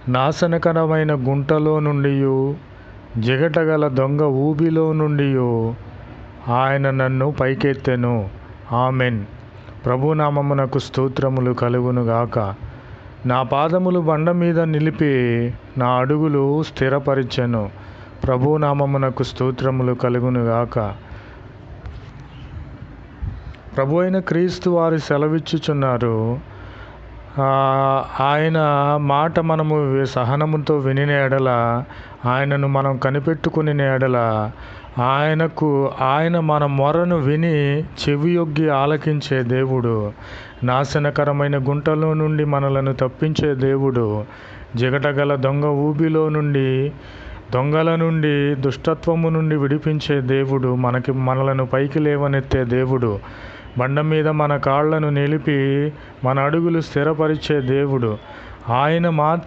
నాశనకరమైన గుంటలో నుండియు జిగటగల దొంగ ఊబిలో నుండియు ఆయన నన్ను పైకెత్తెను. ఆమెన్. ప్రభునామమునకు స్తోత్రములు కలుగునుగాక. నా పాదములు బండ మీద నిలిపి నా అడుగులు స్థిరపరిచెను. ప్రభునామమునకు స్తోత్రములు కలుగునుగాక. ప్రభు అయిన క్రీస్తు వారు సెలవిచ్చుచున్నారు, ఆయన మాట మనము సహనముతో వినిన ఎడల, ఆయనను మనం కనిపెట్టుకుని ఎడల, ఆయన మన మొరను విని చెవియొగ్గి ఆలకించే దేవుడు. నాశనకరమైన గుంటలో నుండి మనలను తప్పించే దేవుడు. జిగటగల దొంగ ఊబిలో నుండి, దొంగల నుండి, దుష్టత్వము నుండి విడిపించే దేవుడు. మనలను పైకి లేవనెత్తే దేవుడు. బండ మీద మన కాళ్లను నిలిపి మన అడుగులు స్థిరపరిచే దేవుడు. ఆయన మాత్రం